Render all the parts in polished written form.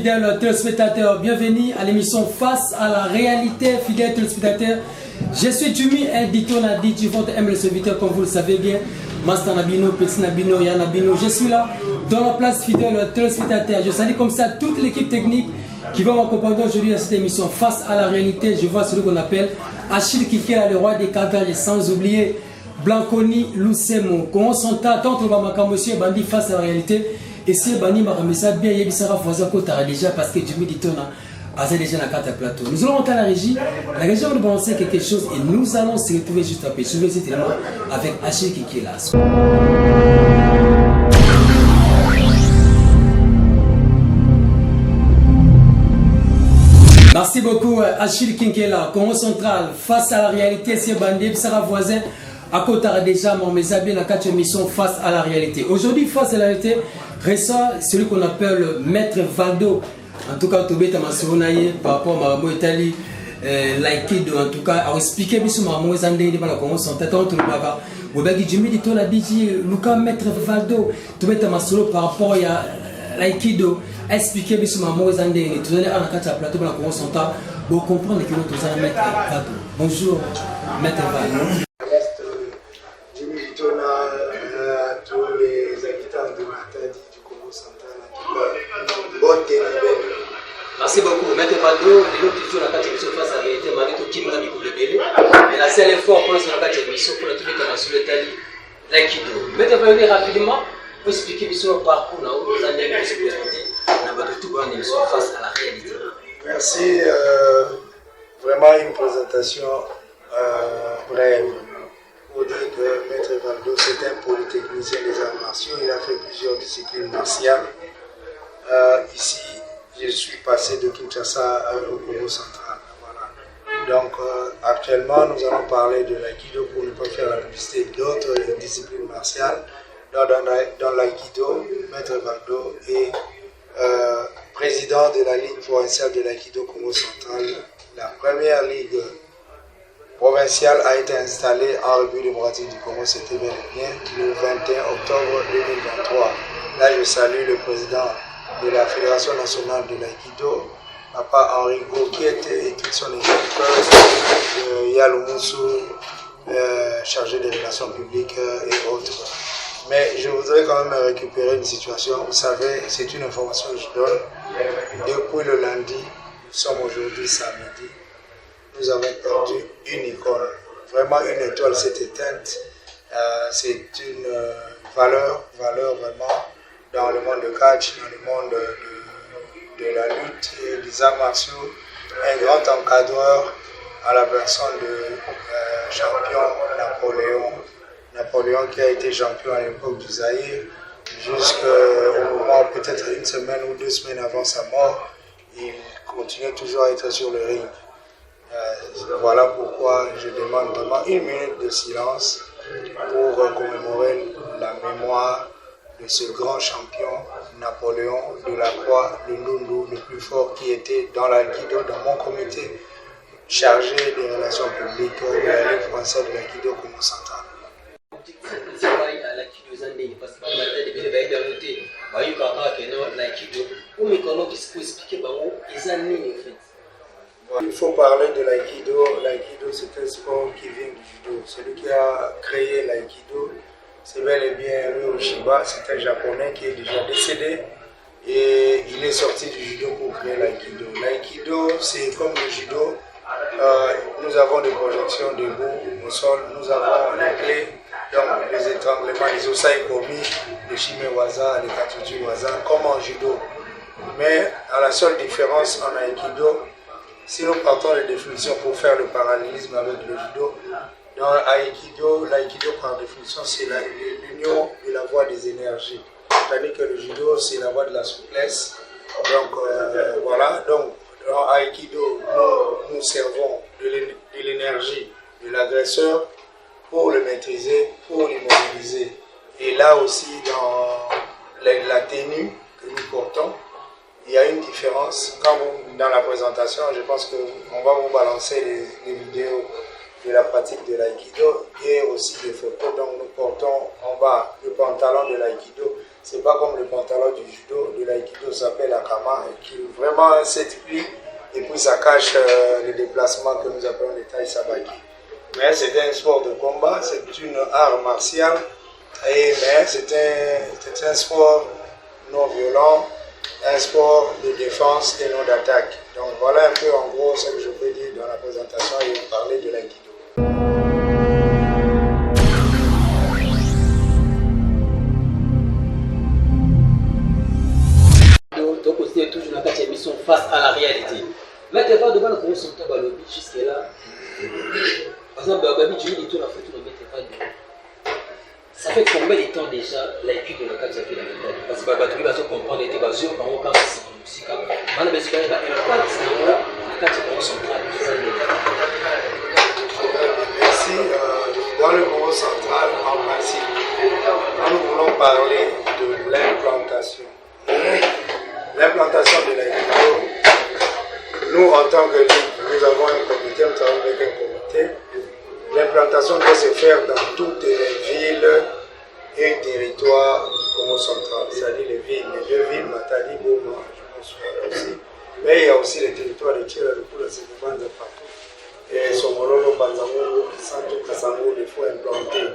fidèles téléspectateurs, bienvenue à l'émission Face à la réalité, fidèles téléspectateurs. Je suis Jumi Ndito Nadi, votre aime le serviteur comme vous le savez bien. Master Nabino, Petit Nabino, Yann Nabino, je suis là dans la place fidèle téléspectateurs. Je salue comme ça toute l'équipe technique qui va m'accompagner aujourd'hui à cette émission Face à la réalité. Je vois celui qu'on appelle Achille Kikela, le roi des Kagari, sans oublier Blanconi Lucemo. Comment sont-ils tant que monsieur Bandi face à la réalité? Et si Bani m'a remis ça bien, il y a voisin côté déjà parce que Jumi dit on a déjà la carte à plateau. Nous allons monter à la régie. La régie va nous balancer quelque chose et nous allons se retrouver juste après. Suivez cet élément avec Achille Kikela. Merci beaucoup Achille Kikela. Comment central face à la réalité, c'est Bandi, Sarah voisin. À côté déjà, mes amis, dans quatre émissions face à la réalité. Aujourd'hui, face à la réalité, récent, celui qu'on appelle Maître Valdo. En tout cas, Tobé Tamasounaye, par rapport à Maman Italie, Laikido, en tout cas, à expliquer, bisous, Maman Zandé, par la commence en tête, on trouve pas. Ou bien, Jimmy dit, on a dit, Lucas Maître Valdo, Tobé Tamasoulo, par rapport à Laikido, expliquer, bisous, Maman Zandé, tout le monde a la carte à plateau, par la commence en tête, pour comprendre que nous avons Maître Valdo. Bonjour, Maître Valdo. À tous les habitants de Matadi du Congo central, bonne délibération. Merci beaucoup. Maître Valdo, nous toujours la carte émission face à la réalité, malgré tout qui nous a mis pour le bébé. Mais la seule fois pour la carte émission pour la tous les cas sur l'Italie, l'Aikido. Maître Valdo, rapidement, vous expliquer sur le parcours, là où vous allez se présenter, on a de tout une émission face à la réalité. Merci. Vraiment une présentation brève. Pour dire que Maître Valdo, c'est un polytechnicien des arts martiaux, il a fait plusieurs disciplines martiales. Ici, je suis passé de Kinshasa au Congo central. Voilà. Donc, actuellement, nous allons parler de l'aïkido pour ne pas faire la publicité d'autres disciplines martiales. Dans l'aïkido, Maître Valdo est président de la Ligue provinciale de l'aïkido Congo central, la première ligue provincial a été installé en République démocratique du Congo, c'était bel et bien le 21 octobre 2023. Là, je salue le président de la Fédération nationale de l'aïkido, Papa Henri Gokiet et toute son équipe, Yalomoussou, chargé des relations publiques et autres. Mais je voudrais quand même récupérer une situation. Vous savez, c'est une information que je donne. Depuis le lundi, nous sommes aujourd'hui samedi. Nous avons perdu une icône. Vraiment, une étoile s'est éteinte. C'est une valeur vraiment dans le monde de catch, dans le monde de la lutte et des arts martiaux. Un grand encadreur à la personne de champion Napoléon qui a été champion à l'époque du Zaïre, jusqu'au moment, peut-être une semaine ou 2 semaines avant sa mort, il continue toujours à être sur le ring. Voilà pourquoi je demande vraiment 1 minute de silence pour commémorer la mémoire de ce grand champion Napoléon de la Croix de Ndundu, le plus fort, qui était dans l'aïkido, dans mon comité chargé des relations publiques de la Ligue française de l'aïkido Congo central. Il faut parler de l'aïkido. L'aïkido, c'est un sport qui vient du judo. Celui qui a créé l'aïkido, c'est bel et bien Ryo Shiba. C'est un japonais qui est déjà décédé et il est sorti du judo pour créer l'aïkido. L'aïkido, c'est comme le judo. Nous avons des projections debout au sol, nous avons les clés, donc les étranglements, les osai komi, les shimewaza, les katsuji waza, comme en judo. Mais à la seule différence en aïkido, si nous partons les définitions pour faire le parallélisme avec le judo, dans l'aïkido par définition c'est l'union de la voie des énergies. C'est-à-dire que le judo c'est la voie de la souplesse. Donc voilà, donc dans l'aïkido nous servons de l'énergie de l'agresseur pour le maîtriser, pour l'immobiliser. Et là aussi dans la tenue que nous portons, il y a une différence. Quand dans la présentation, je pense qu'on va vous balancer les vidéos de la pratique de l'aïkido et aussi des photos. Donc nous portons en bas le pantalon de l'aïkido C'est pas comme le pantalon du judo, de l'aïkido s'appelle akama, et qui est vraiment un 7 plis, et puis ça cache les déplacements que nous appelons les taï sabaki. Mais c'est un sport de combat, c'est une art martiale, mais c'est un sport non violent, un sport de défense et non d'attaque. Donc voilà un peu en gros ce que je peux dire dans la présentation et parler de l'aïkido. Toujours dans cette émission face à la réalité. Maintenant, on va devoir nous son temps à l'objet jusque-là. Par exemple, Babi, tu dis que la photo ne mettait pas de. Ça fait combien de temps déjà l'aïkido de la carte de la méthode? Parce que Babi va se comprendre, il était basé par rapport à ce musique. On a besoin d'un impact sur la carte de centrale. Merci. Dans le Congo central, en principe, nous voulons parler de l'implantation. L'implantation de l'aïkido, nous en tant que ligue, nous avons un comité, nous travaillons avec un comité. L'implantation doit se faire dans toutes les villes et territoires du Congo central, c'est-à-dire les deux villes, Matadi, Boma, je pense aussi. Mais il y a aussi les territoires de Tchela, de Poula, Sénégal, partout. Et Somololo, Banzango, Santo, Kassango, il faut implanter.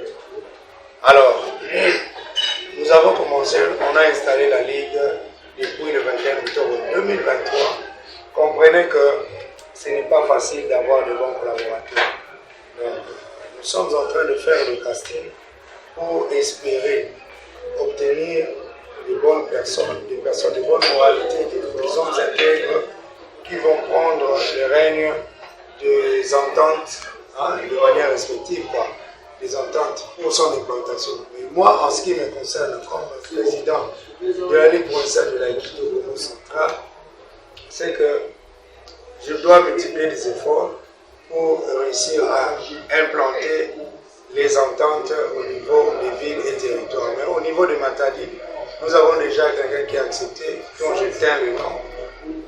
Alors, nous avons commencé, on a installé la ligue depuis le 21 octobre 2023. Comprenez que ce n'est pas facile d'avoir de bons collaborateurs. Donc, nous sommes en train de faire le casting pour espérer obtenir de bonnes personnes, des personnes de bonne moralité, des hommes intègres qui vont prendre le règne des ententes de manière respective, des ententes pour son implantation. Mais moi, en ce qui me concerne, comme président de la Ligue provinciale de l'aïkido Congo central, c'est que je dois multiplier des efforts pour réussir à implanter les ententes au niveau des villes et territoires. Mais au niveau de Matadi, nous avons déjà quelqu'un qui a accepté, dont je tiens le nom,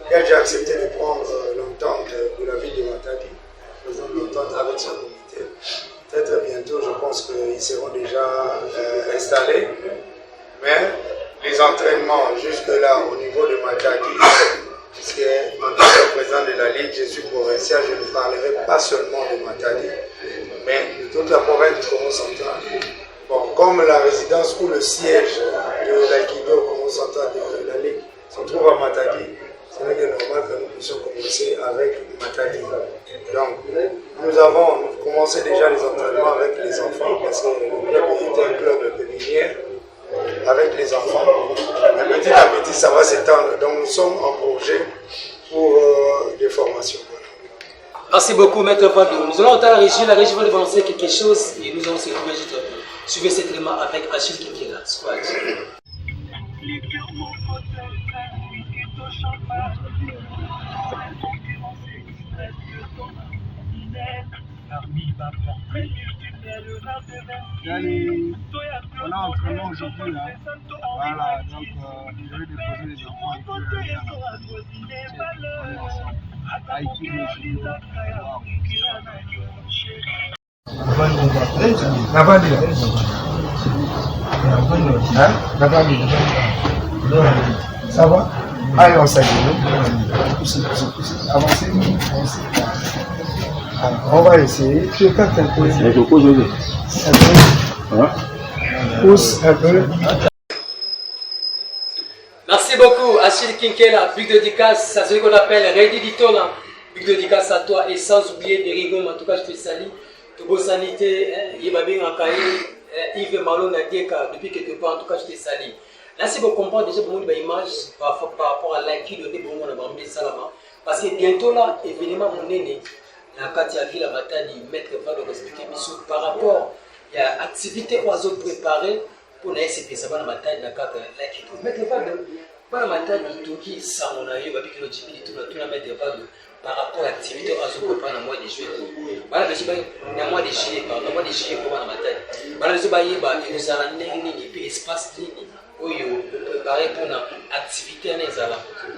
qui a déjà accepté de prendre l'entente de la ville de Matadi, faisant l'entente avec son comité. Peut-être bientôt, je pense qu'ils seront déjà installés. Mais les entraînements jusque-là au niveau de Matadi, puisque en tant que président de la Ligue, je suis provincial, je ne parlerai pas seulement de Matadi, mais de toute la province du Congo central. Bon, comme la résidence ou le siège de l'aïkido au Congo central de la Ligue se trouve à Matadi, c'est normal que nous puissions commencer avec Matadi. Donc, nous avons commencé déjà les entraînements avec les enfants, parce que le club était un club de minière, avec les enfants. Mais petit à petit, ça va s'étendre. Donc, nous sommes en projet pour des formations. Merci beaucoup, Maître Fabio. Nous allons entendre la régie va dévancer quelque chose et nous allons se retrouver juste suivre cet élément avec Achille Kinkela. Squad. On a entraînement aujourd'hui là. Voilà, donc je vais déposer les enfants et puis on est ensemble. Aïkido, judo, Ça va? Allez, on s'aide. Avancez. On va essayer. Tu écartes un peu. Pousse un peu. Merci beaucoup, Achille Kinkela. Big dédicace à celui qu'on appelle Ready Ditona. Big dédicace à toi et sans oublier de Rigom. En tout cas, je te salue. Togo Sanité, Yébabé Nakaï, Yves Malo Nadieka. Depuis quelque part, en tout cas, je te salue. Là, si vous comprenez déjà beaucoup d'image par rapport à l'aïkido de Bongo Nabambi Salama. Parce que bientôt là, évidemment, mon aîné, la Katia Villa Matani, Maître va nous expliquer par rapport à l'activité oiseau préparée pour la SCP, ça va dans ma taille, la carte, l'aïkido. Maître va dans ma taille, tout qui ça, on a eu, avec le Jimmy, tout la Maître va par rapport à l'activité oiseau préparée dans le mois de juillet. Voilà, je suis dans le mois de juillet, pour dans ma taille. Voilà, je suis dans nous allons et puis espace ligne. Oyo préparé pour l'activité na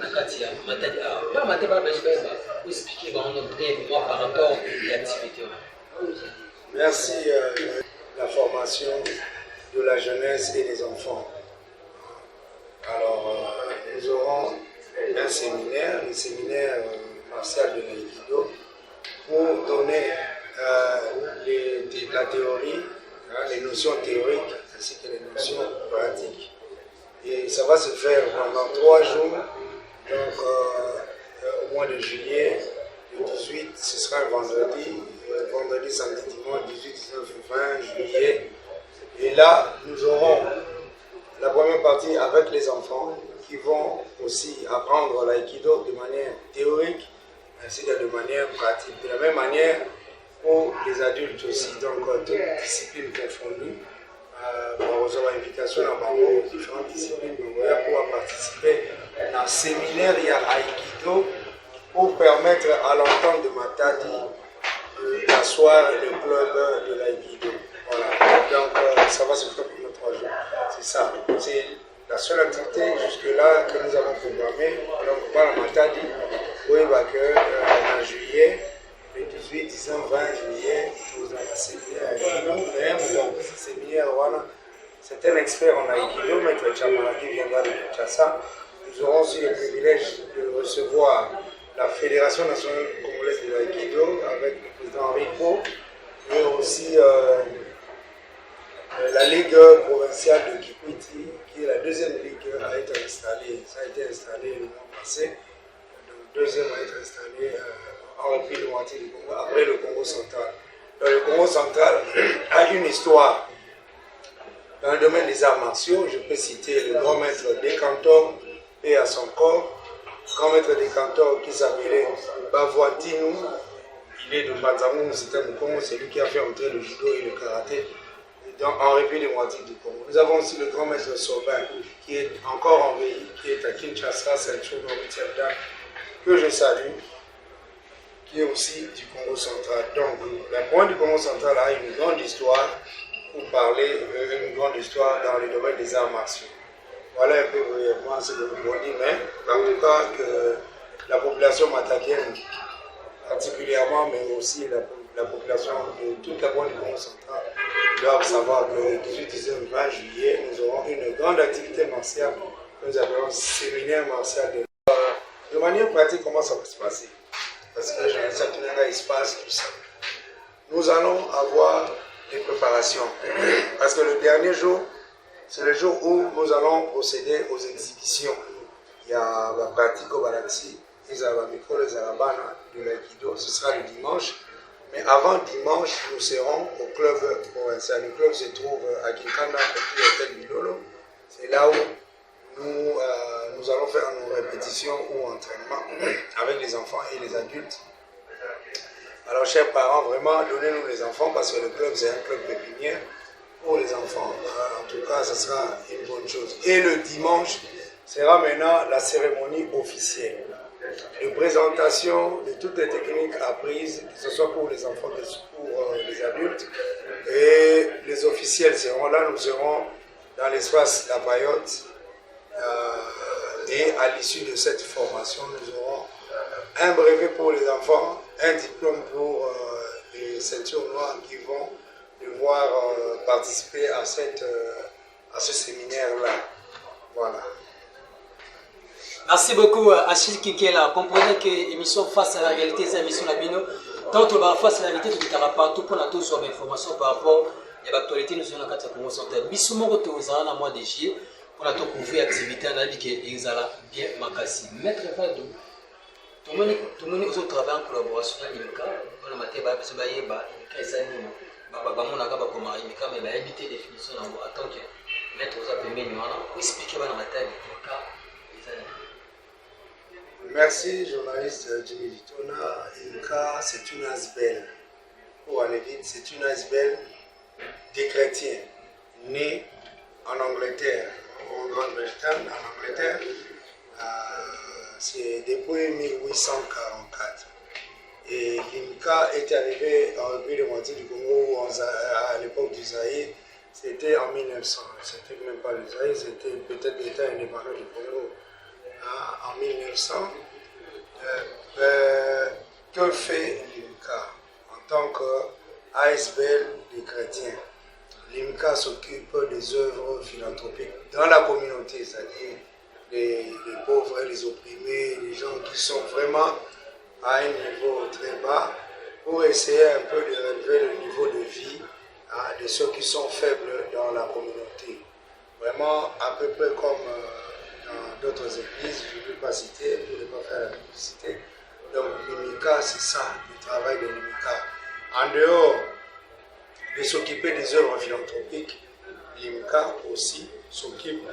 kati ya Matadi. Pas Matadi ba je vais expliquer brièvement par rapport à l'activité. Merci la formation de la jeunesse et des enfants. Alors, nous aurons un séminaire, le séminaire martial de l'aïkido, pour donner la théorie, les notions théoriques ainsi que les notions pratiques. Et ça va se faire pendant 3 jours, donc au mois de juillet, le 18, ce sera un vendredi, samedi, dimanche, 18, 19, 20 juillet. Et là, nous aurons la première partie avec les enfants qui vont aussi apprendre l'aïkido de manière théorique ainsi que de manière pratique. De la même manière pour les adultes aussi, donc toutes disciplines confondues. Par invitation à différentes disciplines, on va pouvoir participer dans le séminaire Aïkido pour permettre à l'enfant de Matadi d'asseoir le club de l'Aïkido. Voilà. Donc ça va se faire pour nos 3 jours. C'est ça. C'est la seule activité jusque-là que nous avons programmée. Donc par la Matadi, oui, en juillet, le 18, 19, 20 juillet, nous avons un séminaire. Donc ce séminaire, voilà. C'est un expert en Aïkido, Maître Chamala qui viendra de Kinshasa. Nous aurons aussi le privilège de recevoir la Fédération nationale congolaise de l'Aïkido avec le président Henri Pau et aussi la Ligue provinciale de Kikwiti, qui est la deuxième ligue à être installée. Ça a été installé le mois passé. Le deuxième à être installé en République démocratique du Congo, après le Congo central. Le Congo central a une histoire. Dans le domaine des arts martiaux, je peux citer le grand maître Dekantor et à son corps, grand maître Dekantor qui s'appelait Bavoitinou. Il est de Mbanzamou, c'était mon Congo, c'est lui qui a fait entrer le judo et le karaté en République démocratique du Congo. Nous avons aussi le grand maître Sobin qui est encore en vie, qui est à Kinshasa, ceinture Noritselda, que je salue, qui est aussi du Congo central. Donc, la pointe du Congo central a une grande histoire pour parler d'une grande histoire dans le domaine des arts martiaux. Voilà un peu brièvement ce que nous pouvons dire, mais en tout cas que la population matakienne particulièrement, mais aussi la population de toute la pointe du Congo central doivent savoir que le 18, 19, 20 juillet, nous aurons une grande activité martiale que nous appelons séminaire martial. De manière pratique, comment ça va se passer? Parce que j'ai un certain espace, tout ça. Nous allons avoir des préparations. Parce que le dernier jour, c'est le jour où nous allons procéder aux exhibitions. Il y a la pratique au Balaxi, les Arabicos, les Arabana, de l'Aïkido. Ce sera le dimanche. Mais avant dimanche, nous serons au club provincial. Le club se trouve à Kinkanda, petit hôtel Bilolo. C'est là où nous allons faire nos répétitions ou entraînements avec les enfants et les adultes. Alors, chers parents, vraiment, donnez-nous les enfants parce que le club, c'est un club pépinière pour les enfants. En tout cas, ce sera une bonne chose. Et le dimanche sera maintenant la cérémonie officielle de présentation de toutes les techniques apprises, que ce soit pour les enfants que pour les adultes. Et les officiels seront là, nous serons dans l'espace La Payotte. Et à l'issue de cette formation, nous aurons un brevet pour les enfants, un diplôme pour les ceintures noires qui vont devoir participer à ce séminaire-là. Voilà. Merci beaucoup Achille Kikela. Comprenez que l'émission Face à la réalité, c'est l'émission Labino. Tant que face à la réalité, tu as partout pour nous avoir informations par rapport à l'actualité nous sommes dans le Congo central. Bisoumo retourna dans mois de juillet pour la couvrir activité en Asie qui est bien makasi. Maître Fadou, tout le monde travaille en collaboration avec l'IMCA. On a maté ba se bailler ba kaisani ba mona ka ba koma IMCA mais ba éviter définition en tant que maître aux appels pour expliquer ba na maté l'IMCA. Merci, journaliste Jimmy Vitona. IMCA, c'est une asbel. Pour aller vite, c'est une asbel des chrétiens nés en Angleterre, en Grande-Bretagne, en Angleterre. C'est depuis 1844. Et l'IMCA est arrivé en République démocratique du Congo à l'époque du Zaïre. C'était en 1900. C'était même pas le Zaïre, c'était peut-être l'État indépendant du Congo. En 1900, que fait l'IMCA en tant qu'ASBL des chrétiens? L'IMCA s'occupe des œuvres philanthropiques dans la communauté, c'est-à-dire les pauvres et les opprimés, les gens qui sont vraiment à un niveau très bas, pour essayer un peu de relever le niveau de vie de ceux qui sont faibles dans la communauté. Vraiment à peu près comme dans d'autres églises, je ne vais pas citer, je ne vais pas faire la publicité. Donc l'IMICA, c'est ça, le travail de l'IMICA. En dehors de s'occuper des œuvres philanthropiques, l'IMICA aussi s'occupe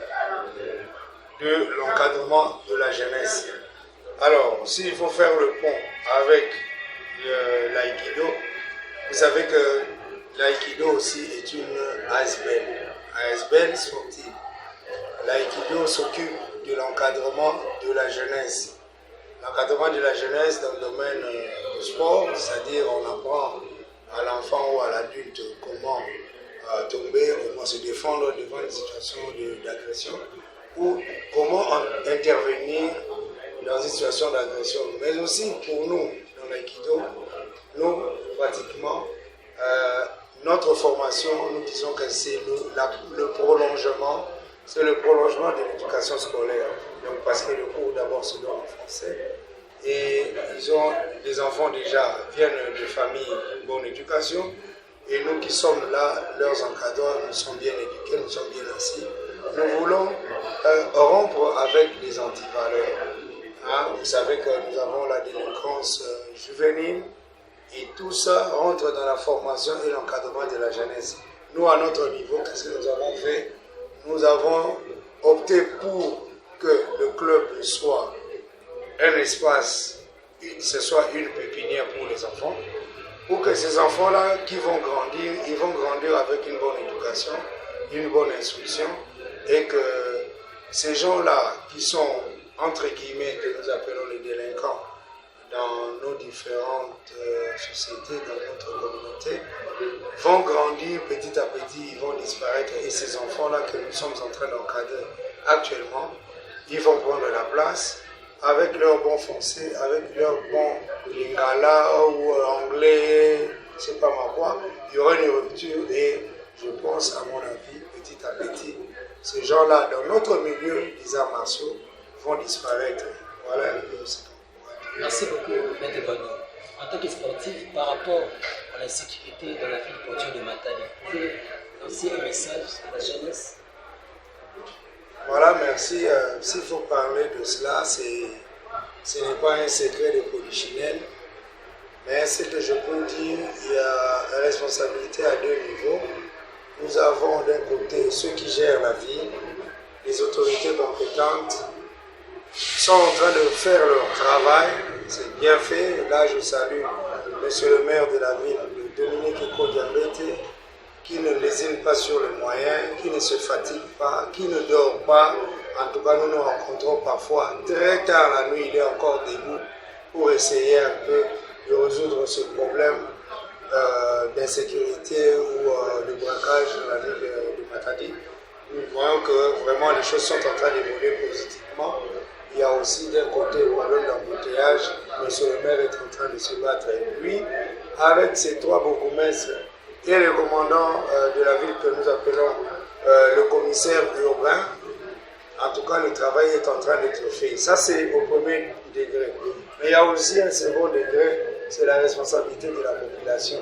de l'encadrement de la jeunesse. Alors, s'il faut faire le pont avec l'aïkido, vous savez que l'aïkido aussi est une ASBL sportive. L'aïkido s'occupe de l'encadrement de la jeunesse. L'encadrement de la jeunesse dans le domaine du sport, c'est-à-dire on apprend à l'enfant ou à l'adulte comment tomber, comment se défendre devant une situation d'agression ou comment intervenir dans une situation d'agression. Mais aussi pour nous, dans l'aïkido, nous, pratiquement, notre formation, nous disons que c'est le prolongement, c'est le prolongement de l'éducation scolaire. Donc, parce que le cours d'abord se donne en français. Et les enfants déjà viennent de familles de bonne éducation. Et nous qui sommes là, leurs encadreurs, nous sommes bien éduqués, nous sommes bien assis. Nous voulons rompre avec les antivaleurs. Vous savez que nous avons la délinquance juvénile et tout ça rentre dans la formation et l'encadrement de la jeunesse. Nous, à notre niveau, qu'est-ce que nous avons fait? Nous avons opté pour que le club soit un espace, ce soit une pépinière pour les enfants, pour que ces enfants-là qui vont grandir, ils vont grandir avec une bonne éducation, une bonne instruction, et que ces gens-là qui sont, entre guillemets, que nous appelons les délinquants, dans nos différentes sociétés, dans notre communauté, vont grandir petit à petit, ils vont disparaître, et ces enfants-là que nous sommes en train d'encadrer actuellement, ils vont prendre la place avec leur bon français, avec leur bon lingala ou anglais, je ne sais pas moi quoi. Il y aura une rupture et je pense, à mon avis, petit à petit, ces gens-là, dans notre milieu des arts martiaux, vont disparaître. Voilà un peu ce qu'on pourrait dire. Merci beaucoup, Maître Baldo. En tant que sportif, par rapport à la sécurité dans la ville portuaire de Matadi, vous pouvez lancer un message à la jeunesse? Voilà, merci. S'il faut parler de cela, ce n'est pas un secret de polichinelle, mais ce que je peux dire, il y a une responsabilité à deux niveaux. Nous avons d'un côté ceux qui gèrent la ville, les autorités compétentes sont en train de faire leur travail, c'est bien fait. Là, je salue monsieur le maire de la ville, Dominique Kodiambete, qui ne lésine pas sur les moyens, qui ne se fatigue pas, qui ne dort pas. En tout cas, nous nous rencontrons parfois très tard la nuit, il est encore debout pour essayer un peu de résoudre ce problème d'insécurité ou de braquage dans la ville de Matadi. Nous voyons que vraiment les choses sont en train d'évoluer positivement. Il y a aussi d'un côté le problème d'embouteillage. Monsieur le maire est en train de se battre. Et lui, avec ses trois bourgmestres et le commandant de la ville que nous appelons le commissaire urbain, en tout cas le travail est en train d'être fait. Ça c'est au premier degré. Mais il y a aussi un second degré, c'est la responsabilité de la population.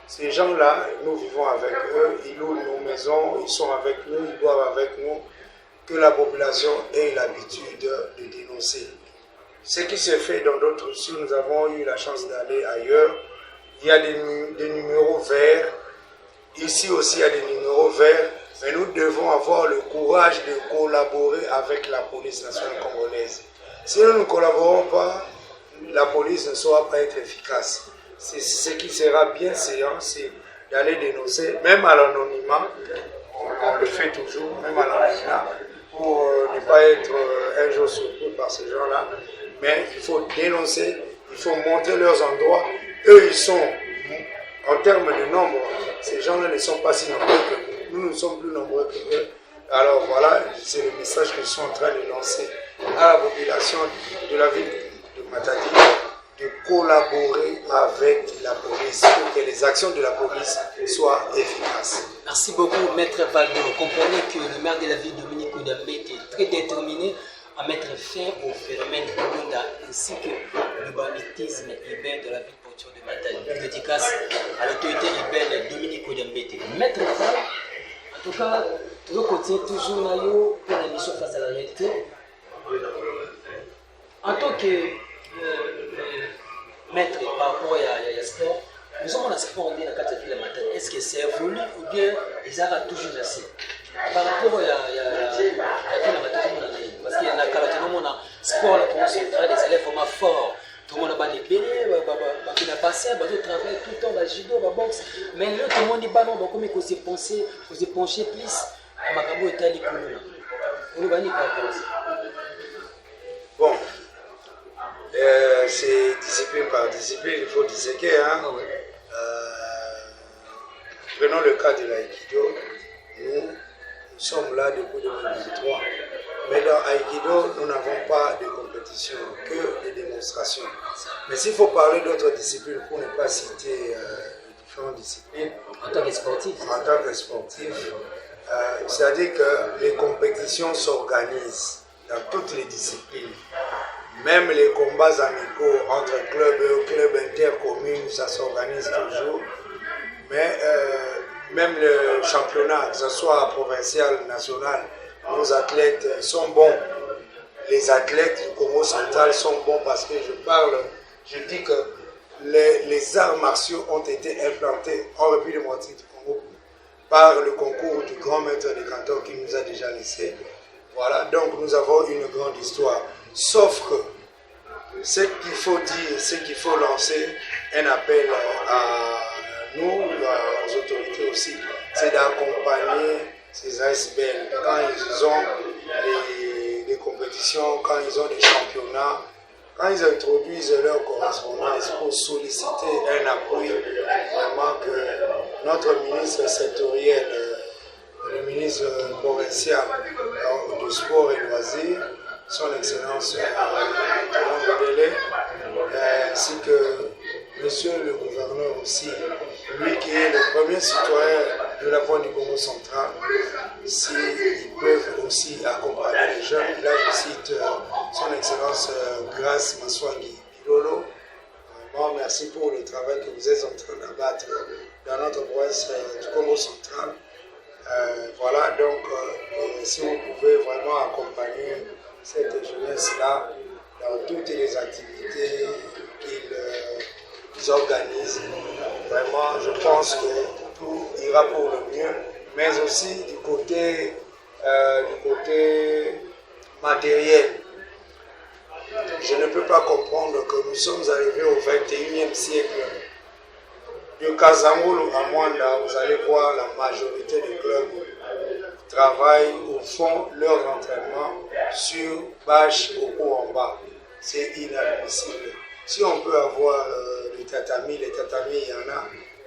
Ces gens-là, nous vivons avec eux, ils louent nos maisons, ils sont avec nous, ils boivent avec nous, que la population ait l'habitude de dénoncer. Ce qui se fait dans d'autres cieux, nous avons eu la chance d'aller ailleurs, il y a des numéros verts, ici aussi il y a des numéros verts, mais nous devons avoir le courage de collaborer avec la police nationale congolaise. Si nous ne collaborons pas, la police ne saura pas être efficace. Ce qui sera bien séant, c'est d'aller dénoncer, même à l'anonymat, on le fait toujours, même à l'anonymat, pour ne pas être un jour surpris par ces gens-là. Mais il faut dénoncer, il faut montrer leurs endroits. Eux, ils sont, en termes de nombre, ces gens-là ne sont pas si nombreux que nous. Nous sommes plus nombreux que eux. Alors voilà, c'est le message que je suis en train de lancer à la population de la ville de Matadi, de collaborer avec la police pour que les actions de la police soient efficaces. Merci beaucoup, Maître Baldo. Vous comprenez que le maire de la ville, Dominique Kodiambete, est très déterminé à mettre fin au phénomène Bunda ainsi que le banditisme urbain de la ville portuaire de Matadi. Une dédicace à l'autorité urbaine Dominique Odiambete. Maître Fall, en tout cas, de l'autre côté, toujours Nayo pour la mission face à la réalité. En tant que maître par rapport à sport, nous sommes en sport on dit dans la ville de Matadi. Est-ce que c'est évolué ou bien ils arrêtent toujours assez? Par rapport à parce qu'il y a un sport, on travaille des élèves vraiment forts. Tout le monde a des béné, qui n'a pas ça, ils travaillent tout le temps, le judo, la boxe. Mais là, tout le monde dit, non, comme il faut se pencher plus, Macabo est allé pour nous. On va dire par rapport à ça. Bon, c'est discipline par discipline, il faut disséquer. Hein? Ah ouais. Prenons le cas de l'aïkido. Nous sommes là depuis 2023. Mais dans l'aïkido, nous n'avons pas de compétition, que des démonstrations. Mais s'il faut parler d'autres disciplines, pour ne pas citer différentes disciplines. En tant que sportif. En tant que sportif, c'est-à-dire que les compétitions s'organisent dans toutes les disciplines. Même les combats amicaux entre clubs intercommunes, ça s'organise toujours. Mais même le championnat, que ce soit provincial, national, nos athlètes sont bons. Les athlètes du Congo central sont bons parce que je dis que les arts martiaux ont été implantés en République démocratique du Congo par le concours du grand maître des cantons qui nous a déjà laissé. Voilà, donc nous avons une grande histoire. Sauf que ce qu'il faut dire, ce qu'il faut lancer, un appel à nous, aux autorités aussi, c'est d'accompagner ces ASBL quand ils ont des compétitions, quand ils ont des championnats, quand ils introduisent leur correspondance pour solliciter un appui, vraiment que notre ministre sectoriel, le ministre provincial du sport et loisirs, son excellence Délai, ainsi que monsieur le gouverneur aussi, lui qui est le premier citoyen de la pointe du Congo central, s'ils peuvent aussi accompagner les jeunes. Là, je cite son excellence Grace Maswangi Bilolo. Vraiment, merci pour le travail que vous êtes en train d'abattre dans notre province du Congo central. Voilà, donc, si vous pouvez vraiment accompagner cette jeunesse-là dans toutes les activités qu'ils organisent, vraiment, je pense que tout ira pour le mieux, mais aussi du côté matériel. Je ne peux pas comprendre que nous sommes arrivés au 21e siècle. De Kazangolo à Mwanda, vous allez voir la majorité des clubs travaillent au fond leur entraînement sur bâche au haut en bas. C'est inadmissible. Si on peut avoir les tatamis, il y en a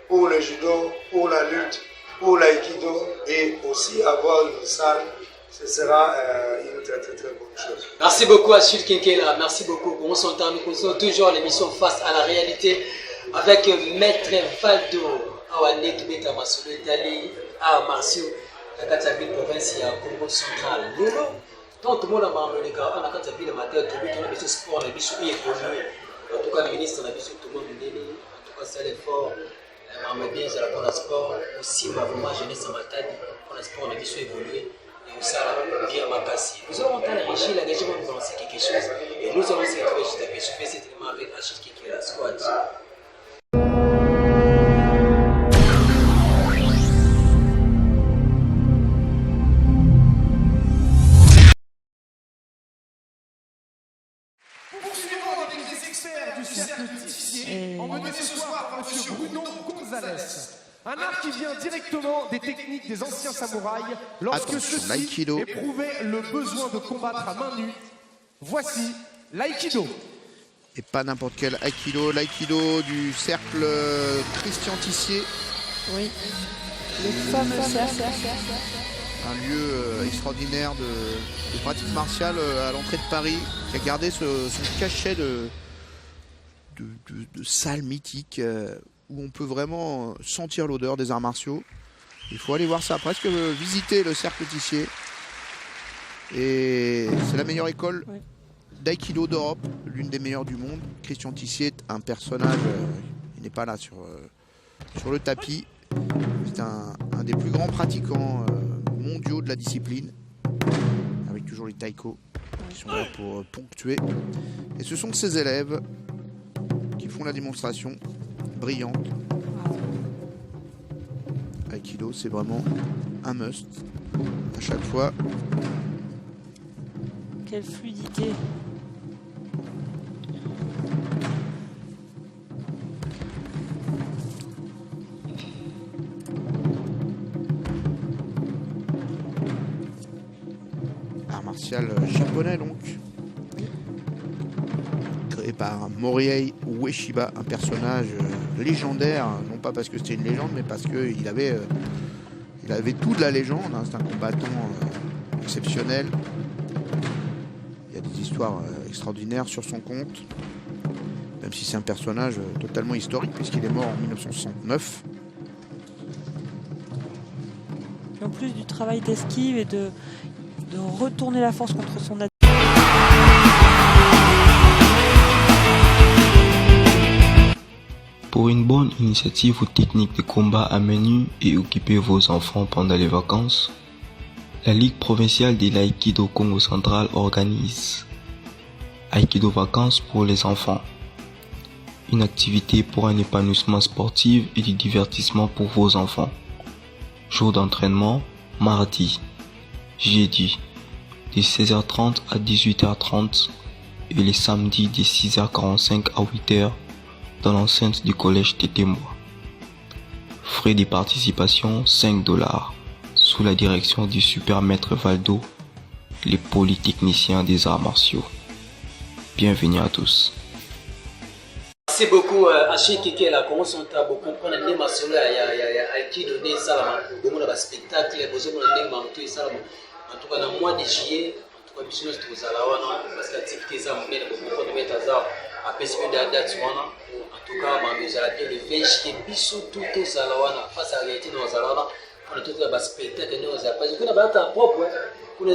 pour le judo, pour la lutte, pour l'aïkido et aussi avoir une salle, ce sera une très très très bonne chose. Merci beaucoup à Achille Kinkela, merci beaucoup. Bon, nous continuons toujours l'émission Face à la réalité avec Maître Valdo Awane Kibeta Masolo Itali à Marcio, la ville province à Congo central. Lolo, tant tout le monde a marre les gars, on a quand ville matin, tout le monde a sport, on a bisu évolué. En tout cas, le ministre a bisu tout le monde en tout cas, c'est l'effort. Mais bien, c'est la sport aussi, vraiment jeunesse en Matadi, on a sport, on a bisu évolué. Et ça, bien Makassi. Nous allons entendre Régis, l'engagement de lancer quelque chose. Et nous allons se retrouver juste après. Je fais cet élément avec Achille Kinkela. Squad. Poursuivons avec les experts du cercle tissier, emmenés ce soir par M. Bruno Gonzalez. Un art qui vient directement des techniques des anciens samouraïs lorsque ceux-ci éprouvaient le besoin de combattre à main nue. Voici l'aïkido. Et pas n'importe quel aikido, l'aïkido du cercle Christian Tissier. Oui, le fameux cercle. Un lieu extraordinaire de pratique martiale à l'entrée de Paris, qui a gardé son cachet de salle mythique où on peut vraiment sentir l'odeur des arts martiaux. Il faut aller voir ça, presque visiter le cercle Tissier. Et c'est la meilleure école d'aïkido d'Europe, l'une des meilleures du monde. Christian Tissier est un personnage, il n'est pas là sur le tapis. C'est un des plus grands pratiquants mondiaux de la discipline, avec toujours les taïkos qui sont là pour ponctuer. Et ce sont ses élèves qui font la démonstration brillante. Aikido, c'est vraiment un must à chaque fois. Quelle fluidité. Art martial japonais donc. Créé par Morihei Ueshiba, un personnage légendaire, non pas parce que c'était une légende, mais parce qu'il avait tout de la légende. Hein. C'est un combattant exceptionnel. Il y a des histoires extraordinaires sur son compte, même si c'est un personnage totalement historique puisqu'il est mort en 1969. Et en plus du travail d'esquive et de retourner la force contre son adversaire. Pour une bonne initiative ou technique de combat à main nue et occuper vos enfants pendant les vacances, la Ligue provinciale de l'Aïkido Congo Central organise Aïkido Vacances pour les enfants. Une activité pour un épanouissement sportif et du divertissement pour vos enfants. Jour d'entraînement, mardi, jeudi, de 16h30 à 18h30 et les samedis de 6h45 à 8h dans l'enceinte du collège Tétémois. Frais de participation $5 sous la direction du super maître Valdo, les polytechniciens des arts martiaux. Bienvenue à tous. Merci beaucoup Achille Keke la consonta beaucoup prendre les masolo ya Aikido de Salama beaucoup de spectacle besoin de manto Salama en tout cas dans le mois de juillet en tout cas mission c'est aux alawana parce que l'activité ça monnaie beaucoup de mettre hasard à perspective de date en tout cas ma nous allons bien le 20 juillet biso tout aux alawana face à la réalité dans alawana on a tout le spectacle nous a parce que na bata propre kuna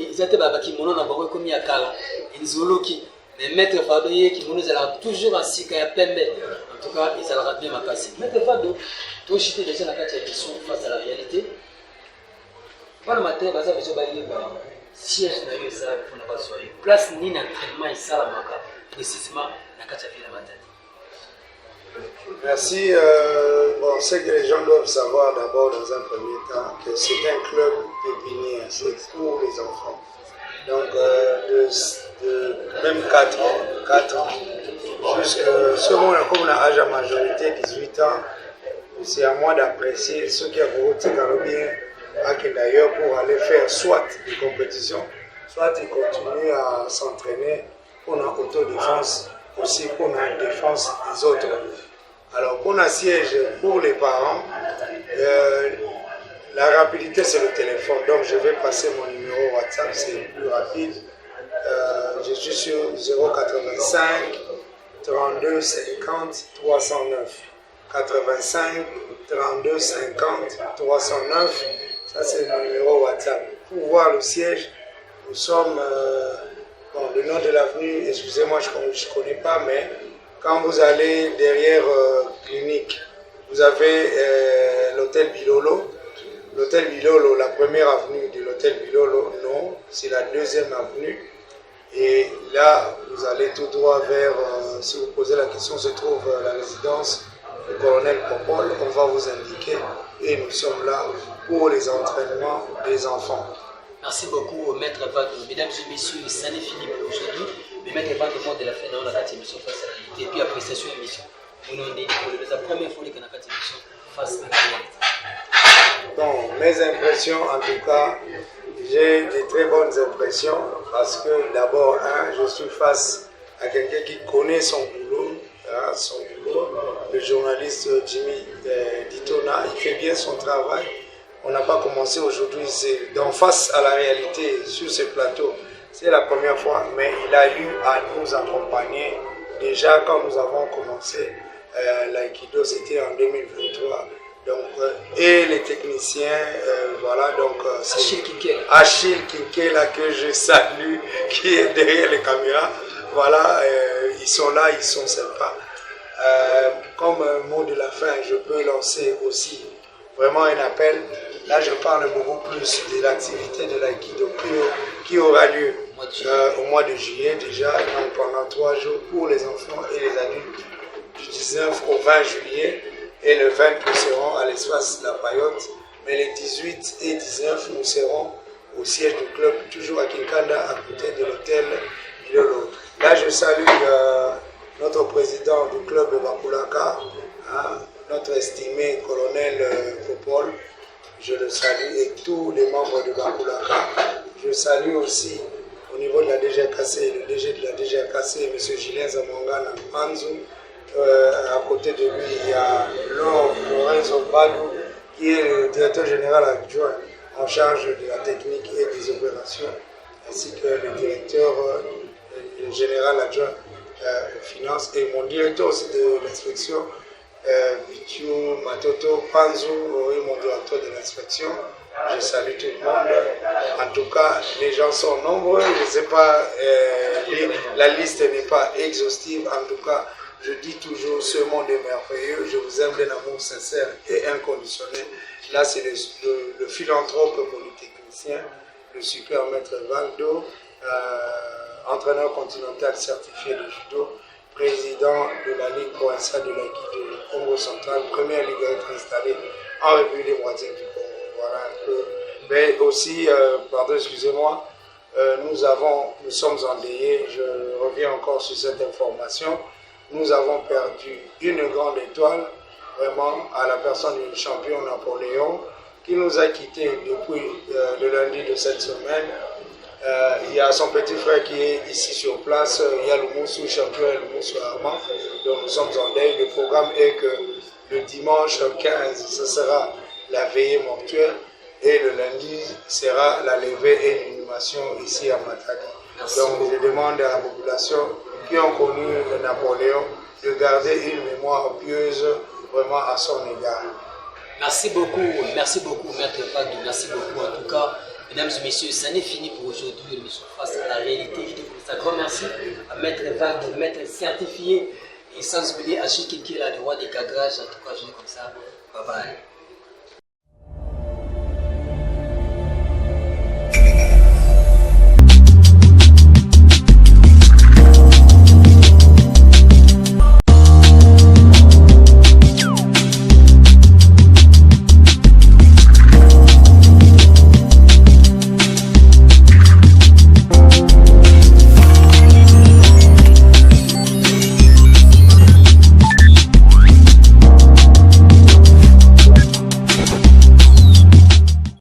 izate baba kimono na bako comme ya kala inzoloki les maîtres Fado qui nous allons toujours en sika ya pembe en tout cas ils allont bien makasi maître Fado toi j'étais déjà dans la question face à la réalité par le matin baza besoin bailler ba siège na yo ça pour na baso place ni na entraînement et ça la maka précisément na kati ya ville matin. Merci. Bon, c'est que les gens doivent savoir d'abord dans un premier temps que c'est un club pépinière, c'est pour les enfants. Donc de même 4 ans jusqu'à ce moment-là, comme on a âge à majorité, 18 ans, c'est à moi d'apprécier ce qui a voté bien d'ailleurs pour aller faire soit des compétitions, soit ils continuent à s'entraîner pour une autodéfense, aussi pour une défense des autres. Alors pour un siège pour les parents, la rapidité c'est le téléphone, donc je vais passer mon numéro WhatsApp, c'est plus rapide. Je suis sur 085 32 50 309. 85 32 50 309, ça c'est mon numéro WhatsApp. Pour voir le siège, nous sommes, le nom de l'avenue, excusez-moi, je ne connais pas, mais quand vous allez derrière clinique, vous avez l'hôtel Bilolo. L'hôtel Bilolo, la première avenue de l'hôtel Bilolo, non, c'est la deuxième avenue. Et là, vous allez tout droit vers, si vous posez la question, se trouve la résidence du colonel Popol. On va vous indiquer et nous sommes là pour les entraînements des enfants. Merci beaucoup, Maître Vado. Mesdames et messieurs, Sané Philippe aujourd'hui. Mais Maître Vado, le monde de la fin, on a fait émission face à la réalité. Et puis appréciation émission. On a dit que c'est la première fois qu'on a fait émission face à la réalité. Bon, mes impressions, en tout cas, j'ai de très bonnes impressions parce que d'abord, je suis face à quelqu'un qui connaît son boulot, le journaliste Jimmy Ditona, il fait bien son travail. On n'a pas commencé aujourd'hui, c'est d'en face à la réalité sur ce plateau. C'est la première fois, mais il a eu à nous accompagner déjà quand nous avons commencé l'aïkido, c'était en 2023. Donc, et les techniciens, voilà, donc c'est Achille Kinké là que je salue, qui est derrière les caméras. Voilà, ils sont là, ils sont sympas. Comme mot de la fin, je peux lancer aussi vraiment un appel. Là, je parle beaucoup plus de l'activité de l'aïkido qui aura lieu au mois de juillet déjà, donc pendant 3 jours pour les enfants et les adultes, du 19 au 20 juillet. Et le 20, nous serons à l'espace La Payotte. Mais les 18 et 19, nous serons au siège du club, toujours à Kinkanda, à côté de l'hôtel Lolo. Là, je salue notre président du club de Bakulaka, notre estimé colonel Popol. Je le salue et tous les membres de Bakulaka. Je salue aussi au niveau de la DGKC, le DG de la DGKC, M. Julien Zamongana Panzou. À côté de lui, il y a Lorenzo Badou, qui est le directeur général adjoint en charge de la technique et des opérations, ainsi que le directeur général adjoint finance et mon directeur aussi de l'inspection, Bitu Matoto Panzou, mon directeur de l'inspection. Je salue tout le monde. En tout cas, les gens sont nombreux. Je ne sais pas, la liste n'est pas exhaustive. En tout cas, je dis toujours, ce monde est merveilleux, je vous aime d'un amour sincère et inconditionnel. Là, c'est le philanthrope polytechnicien, le super maître Valdo, entraîneur continental certifié de judo, président de la Ligue provinciale de l'aïkido du Congo central, première ligue à être installée en République démocratique du Congo. Voilà un peu. Mais aussi, pardon, excusez-moi, nous sommes endeuillés, je reviens encore sur cette information. Nous avons perdu une grande étoile, vraiment, à la personne du champion Napoléon, qui nous a quittés depuis le lundi de cette semaine. Il y a son petit frère qui est ici sur place, il y a le Moussou champion et le Moussou Armand, donc nous sommes en deuil. Le programme est que le dimanche 15, ce sera la veillée mortuaire et le lundi sera la levée et l'inhumation ici à Matadi. Donc je demande à la population qui ont connu le Napoléon de garder une mémoire pieuse vraiment à son égard. Merci beaucoup, Maître Padou, merci beaucoup en tout cas. Mesdames et messieurs, ça n'est fini pour aujourd'hui, l'émission Face à la réalité. Je te pose un grand merci à Maître Padou, maître certifié, et sans oublier Achille Kinké, le roi des cadrages. En tout cas, je dis comme ça, bye bye.